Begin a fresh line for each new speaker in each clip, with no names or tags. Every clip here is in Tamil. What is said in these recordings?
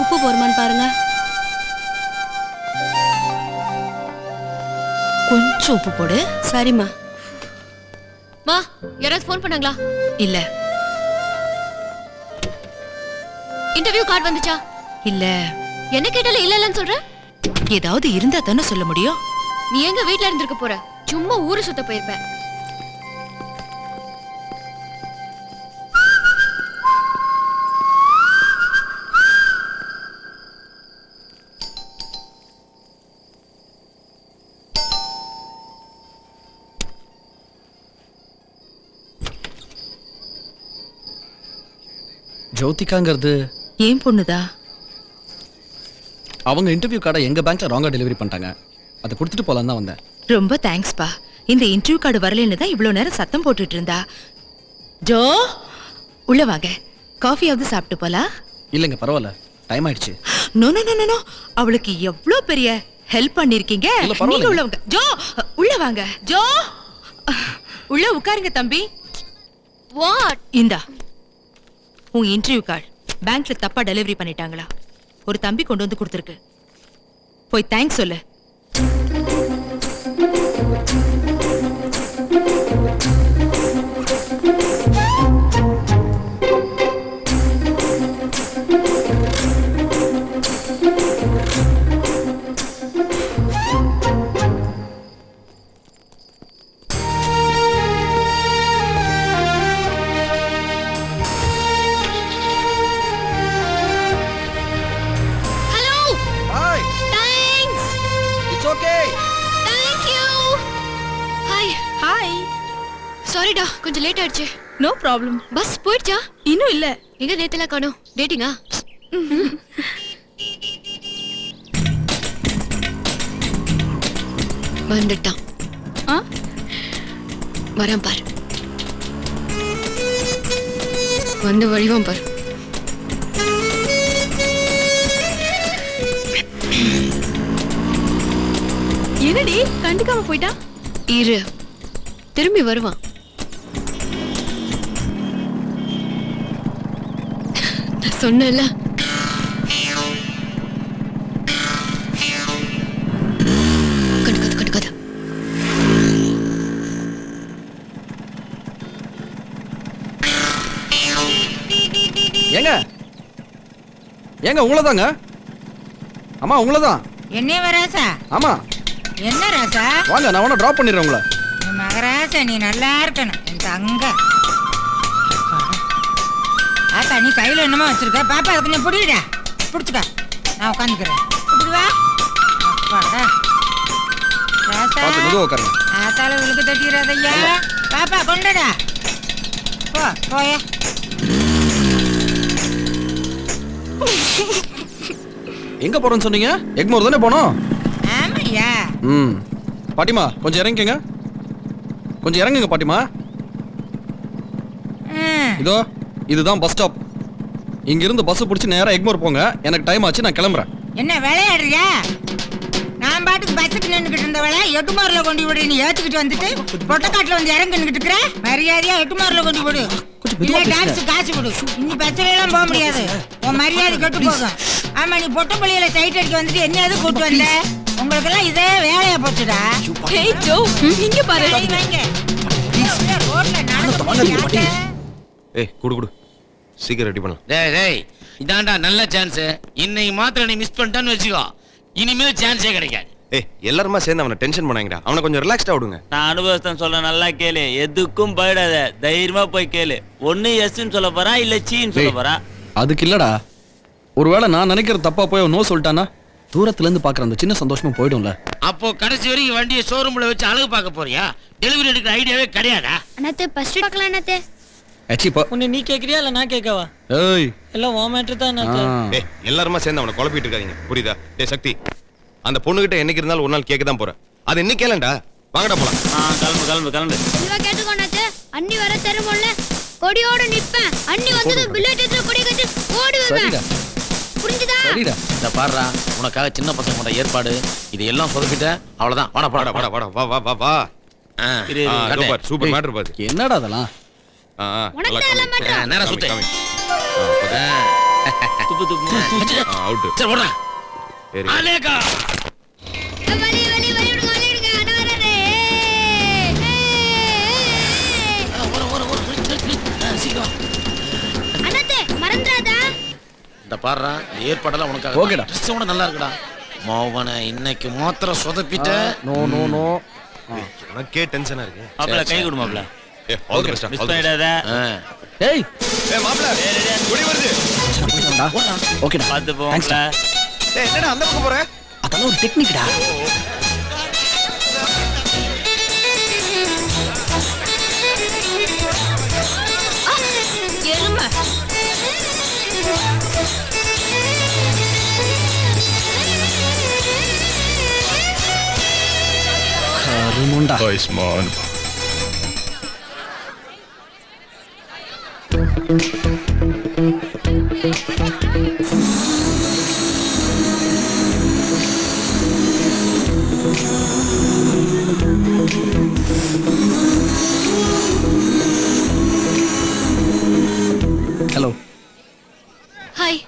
உப்பு போருமான்னு பாருங்க.
கொஞ்சம் உப்பு போடு.
சரிம்மா.
மா, யாராவது ஃபோன் பண்ணாங்களா?
இல்ல.
இன்டர்வியூ கார்டு வந்துச்சா?
இல்ல.
என்ன கேட்டாலும் இல்ல இல்லன்னு சொல்ற?
ஏதாவது இருந்தா தானே சொல்ல முடியும்.
நீ எங்க வீட்ல இருந்திருக்க போற? சும்மா ஊரு சுத்த போயிருப்ப.
ஜோதிகாங்கிறது
ஏன் பொண்ணுதா?
அவங்க இன்டர்வியூ கார்டை எங்க பேங்க்ல ராங்கா டெலிவரி பண்ணிட்டாங்க. அதை கொடுத்துட்டு போலாம் தான் வந்தேன்.
ரொம்ப தேங்க்ஸ் பா. இந்த இன்டர்வியூ கார்டு வரலன்னு தான் இவ்வளவு நேரம் சத்தம் போட்டுட்டு இருந்தா. ஜோ, உள்ள வாங்க. காஃபியாவது சாப்பிட்டு போலாம்.
இல்லைங்க, பரவாயில்ல, டைம் ஆயிடுச்சு.
நோ நோ நோ நோ, அவளுக்கு எவ்வளவு பெரிய ஹெல்ப் பண்ணிருக்கீங்க. நீங்க உள்ள வாங்க. ஜோ, உள்ள வாங்க. ஜோ, உள்ள உட்காருங்க தம்பி.
வாட்?
இந்தா உன் இன்டர்வியூ கார்டு. பேங்க்ல தப்பா டெலிவரி பண்ணிட்டாங்களா? ஒரு தம்பி கொண்டு வந்து கொடுத்துருக்கு. போய் தேங்க்ஸ் சொல்லு.
சாரிடா, கொஞ்சம் லேட் ஆயிடுச்சு.
No problem.
பஸ் போயிடுச்சா?
இன்னும் இல்ல.
எங்க நேத்துல காணோம்? டேட்டிங்கா? வந்துட்டான். வரான் பார். வந்து வழிவான் பார்.
என்னடி கண்டுக்காம போயிட்டா?
இரு, திரும்பி வருவான். சொன்னல கண்டுக்காத.
ஏங்க ஏங்க உங்களதாங்க. அம்மா உங்களதான்.
என்ன ராசா?
ஆமா.
என்ன ராசா?
வாங்க, நான் உன்ன டிராப் பண்ணிடுறேன் உங்களை.
மகராசா, நீ நல்லா இருக்கணும் என் தங்க. ஆத்தா, நீ கையில என்னமா வச்சிருக்க? பாப்பா அதை கொஞ்சம் பிடிடா. பிடிச்சுக்க, நான் உட்காந்துக்கிறேன். இப்படி வா. அப்பாடா ராசா, ஆத்தால விழுக்கு தட்டிடாதையா. பாப்பா கொண்டடா. போ போய.
எங்க போறோம்னு சொன்னீங்க? எக்மோர் தானே போனோம்.
ஆமையா?
பாட்டிமா கொஞ்சம் இறங்குங்க. கொஞ்சம் இறங்குங்க பாட்டிமா. இதோ இதுதான் பஸ் ஸ்டாப். இங்க இருந்து பஸ் பிடிச்சி நேரா எக்மோர் போங்க. எனக்கு டைம் ஆச்சு, நான் கிளம்புறேன்.
என்ன விளையாடுறியா? நான் பாட்டுக்கு பஸ்ஸுக்கு நின்றுக்கிட்டு இருந்த வேலை எட்டுமாரில் கொண்டு விடு. நீ ஏத்துக்கிட்டு வந்துட்டு பொட்டக்காட்டில் வந்து இறங்கிட்டு இருக்கிற. மரியாதையா எட்டுமாரில் கொண்டு விடு. இல்ல டாக்ஸி காசு கொடு. இன்னி பஸ்ஸிலாம் போக முடியாது. உன் மரியாதை கெட்டு போகும். ஆமா, நீ பொட்ட பள்ளியில சைட் அடிக்க வந்துட்டு என்ன எது கூட்டு வந்த? உங்களுக்கு எல்லாம் இதே வேலையா போச்சுடா.
ஏய் ஜோ, இங்க பாரு.
ரோட்ல நடந்து.
ஏய் குடு குடு, சீக்கிரம் ரெடி பண்ணலாம்.
டேய் இதான்டா நல்ல சான்ஸ். இன்னைக்கு மாத்திரம் நீ மிஸ் பண்ணிட்டான்னு வச்சுக்கோ, இனிமேல் சான்ஸே கிடைக்காது.
ஏய் எல்லாருமா சேர்ந்து அவனை டென்ஷன் பண்ணாங்கடா. அவனை கொஞ்சம் ரிலாக்ஸ்டா விடுங்க.
நான் அனுபவத்தை சொல்ல நல்லா கேளு. எதுக்கும் போயிடாத, தைரியமா போய் கேளு. ஒன்னு எஸ்ன்னு சொல்ல போறா இல்ல சீன்னு சொல்ல போறா.
அதுக்கு இல்லடா, ஒருவேளை நான் நினைக்கிற தப்பா போய் நோ சொல்லிட்டானா தூரத்துல இருந்து பாக்குற அந்த சின்ன சந்தோஷமா போயிடும்ல.
அப்போ கடைசி வரைக்கும் வண்டியை ஷோரூம்ல வச்சு அழகு பார்க்க போறியா? டெலிவரி எடுக்கிற ஐடியாவே கிடையாதா?
அண்ணாத்தே ஃபர்ஸ்ட் பார்க்கலாம் அண்ணாத்தே.
உன்னை நீ கேக்குறியா இல்ல நான் கேட்கவா?
ஏய்
எல்லாம் ஓ மேட்டர் தான் அண்ணாத்தே.
ஏய் எல்லாருமா சேர்ந்து அவனை குழப்பிட்டு இருக்காதீங்க, புரியுதா? டேய் சக்தி, அந்த பொண்ணுகிட்ட என்னைக்கு இருந்தாலும் ஒரு நாள் கேட்க தான் போறேன். அது இன்னைக்கு கேளண்டா. வாங்கடா போலாம்.
கிளம்பு.
இதுவா கேட்டுக்கோ அண்ணாத்தே. அண்ணி வர தருமோல்ல கொடியோட நிப்பேன். அண்ணி வந்தது புல்லட் எடுத்து கொடி கட்டி ஓடுவேன். புரிஞ்சுதா?
சரிடா.
இந்த பாருடா, உனக்காக சின்ன பசங்க கொண்ட ஏற்பாடு இது எல்லாம் சொதப்பிட்ட. அவ்வளவுதான். வாடா
வா வா வா. சூப்பர் மேட்டர் பாத்து.
என்னடா அதெல்லாம்?
உனக்கு தான் எல்லாம் மாட்டோம்.
நேரா சுத்து.
துப்பு துப்பு
அவுட்.
சரி ஓடுறா.
சரி.
அலேகா.
வலி வலி வலி விடுங்க வலி விடுங்க அண்ணா வராரே.
சீக்கிரம்.
அண்ணாத்தே மறந்துடாதா.
இந்த பாருடா இந்த ஏற்பாடெல்லாம் உனக்காக.
ஓகேடா.
ட்ரெஸ் கூட நல்லா இருக்குடா. மோகன இன்னைக்கு மாத்திர சொதப்பிட்ட.
No no no.
எனக்கே டென்ஷனா இருக்கு.
மாப்ள கை கொடு மாப்ள.
All the best.
மிஸ் பண்ணிடாத.
ஏய்
மாப்ள குடி வருது.
ஓகேடா.
பாத்து போ மாப்ள.
என்னடா அந்த பக்கம் போற?
அதெல்லாம் ஒரு டெக்னிக்டா.
எருமை.
கருமண்டா. ஹலோ.
ஹாய்.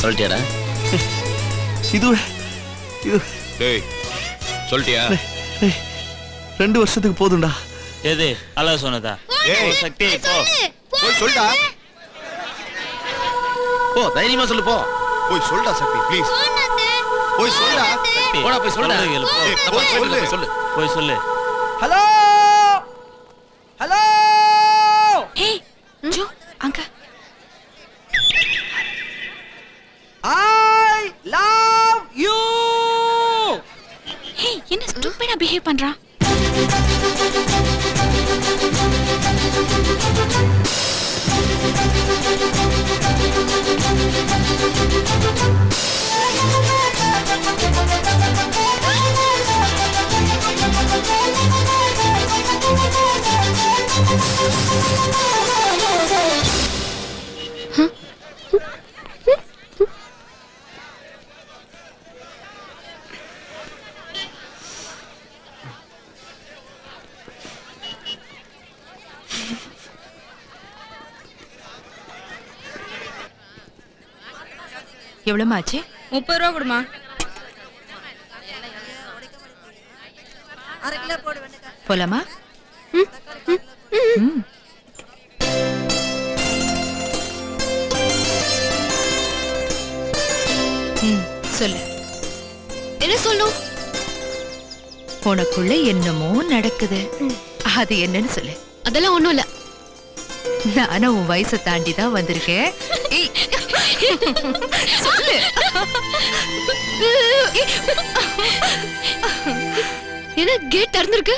சொல்லிட்டியாடா?
இது இது
டேய் சொல்லிட்டியா?
2 வருஷத்துக்கு போதும்டா.
எது அல்லாஹ் சொன்னதா?
ஏய்
சக்தி போ.
போய் சொல்டா.
போ தைரியமா சொல்லு போ.
போய் சொல்டா சக்தி ப்ளீஸ்.
அண்ணாத்தே.
போய் சொல்டா.
சக்தி,
போடா போய் சொல்லுடா.
சொல்றது கேளு, போ.
ஏய், போய் சொல்லு.
சொல்லு.
போய் சொல்லு.
Hello hello.
ஏய் ஜோ அங்க.
I love you.
ஏய் என்ன ஸ்டூபிடா பிஹேவ் பண்றான்?
எவ்வளவுமா ஆச்சு?
30 ரூபா கொடுமா.
போலாமா? ம். சொல்லு.
என்ன சொல்லணும்?
உனக்குள்ள என்னமோ நடக்குது. அது என்னன்னு சொல்லு.
அதெல்லாம் ஒண்ணும் இல்ல.
நானும் உன் வயசை தாண்டி தான் வந்திருக்கேன். ஏய், சொல்லு.
என்ன கேட் திறந்திருக்கு?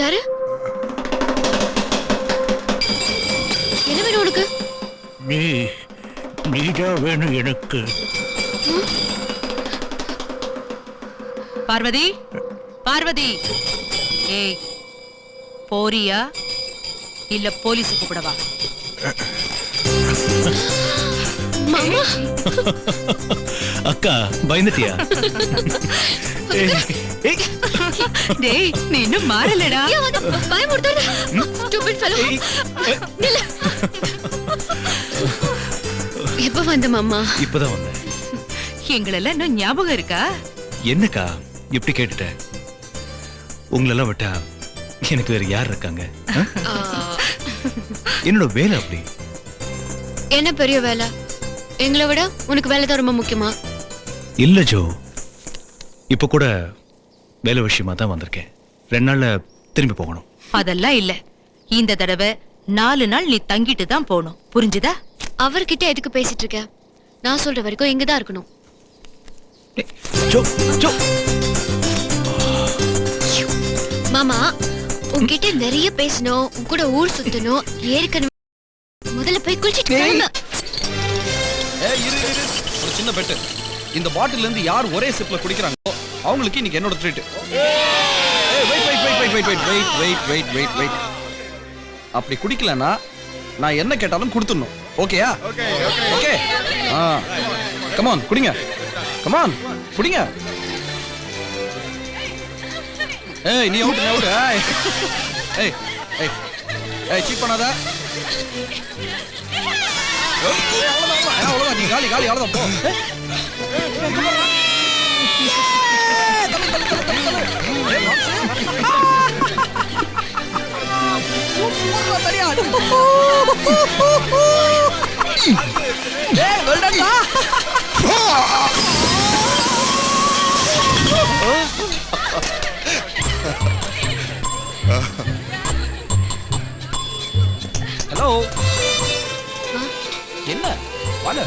யாரு? என்ன வேணும் உனக்கு?
நீதான் வேணும் எனக்கு.
பார்வதி, பார்வதி. ஏய், போறியா இல்ல போலீஸ் கூப்பிடவா?
மாமா
அக்கா பயந்துட்டியா?
டேய் நீ இன்னும் மாறலடா.
ஏன் வந்து பயமுறுத்தாத? Stupid fellow. நில்லு. எப்ப வந்த மாமா?
இப்பதான் வந்தேன்.
எங்களெல்லாம் இன்னும் ஞாபகம் இருக்கா?
என்னக்கா இப்படி கேட்டுட்ட? உங்களெல்லாம் விட்டா எனக்கு வேற யார் இருக்காங்க? என்னோட வேலை அப்படி.
என்ன பெரிய வேலை? எங்களை விட உனக்கு வேலை தான் ரொம்ப முக்கியமா?
இல்ல ஜோ, இப்ப கூட வேலை விஷயமா தான் வந்திருக்கேன். 2 நாள்ல திரும்பி போகணும்.
அதெல்லாம் இல்ல. இந்த தடவை 4 நாள் நீ தங்கிட்டு தான் போகணும். புரிஞ்சுதா?
அவர்கிட்ட எதுக்கு பேசிட்டு இருக்க? நான் சொல்ற வரைக்கும் இங்கதான் இருக்கணும்.
ஜோ ஜோ
மாமா உன்கிட்ட நிறைய பேசணும், உன் கூட ஊர் சுத்தணும், ஏற்கனவே முதல்ல போய் குளிச்சிட்டு கிளம்பு.
ஏய் இரு இரு, இரு. ஒரு சின்ன பெட்டு. இந்த பாட்டில்ல இருந்து யார் ஒரே சிப்ல குடிக்கிறாங்களோ அவங்களுக்கு இன்னைக்கு என்னோட ட்ரீட். வெயிட். அப்படி குடிக்கலனா நான் என்ன கேட்டாலும் கொடுத்துடணும். ஓகேயா? ஓகே. கம் ஆன் குடிங்க. கம் ஆன் குடிங்க. ஏய் நீ அவுட் ஏய் ஏய் ஏய் சீட் பண்ணாத. அவ்வளவுதான், நீ காலி அவ்வளவுதான் போ. ஹலோ, என்ன வாங்க.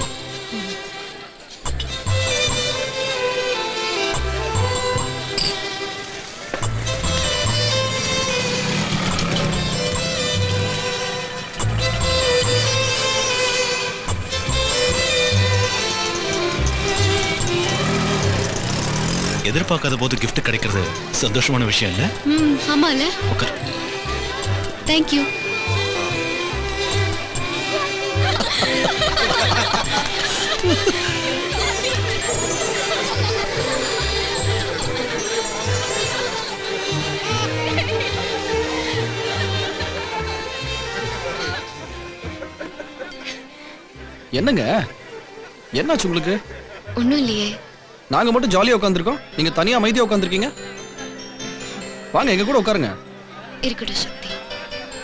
எதிர்பார்க்காத போது gift கிடைக்கிறது சந்தோஷமான விஷயம் இல்ல?
ஆமால.
உட்கார்.
தேங்க்யூ.
என்னங்க என்னாச்சு உங்களுக்கு?
ஒண்ணும் இல்லையே.
நாங்க மட்டும் ஜாலியா உட்காந்துருக்கோம், நீங்க தனியா அமைதியா உட்காந்துருக்கீங்க. வாங்க எங்க கூட உட்காருங்க.
இருக்கட்டும் சக்தி.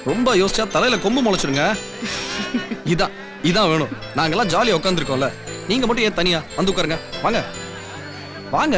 ரொம்ப யோசிச்சா தலையில கொம்பு முளைச்சிருங்க. இதான் வேணும். நாங்கெல்லாம் ஜாலியா உட்காந்துருக்கோம்ல, நீங்க மட்டும் ஏன் தனியா வந்து உட்காருங்க. வாங்க வாங்க.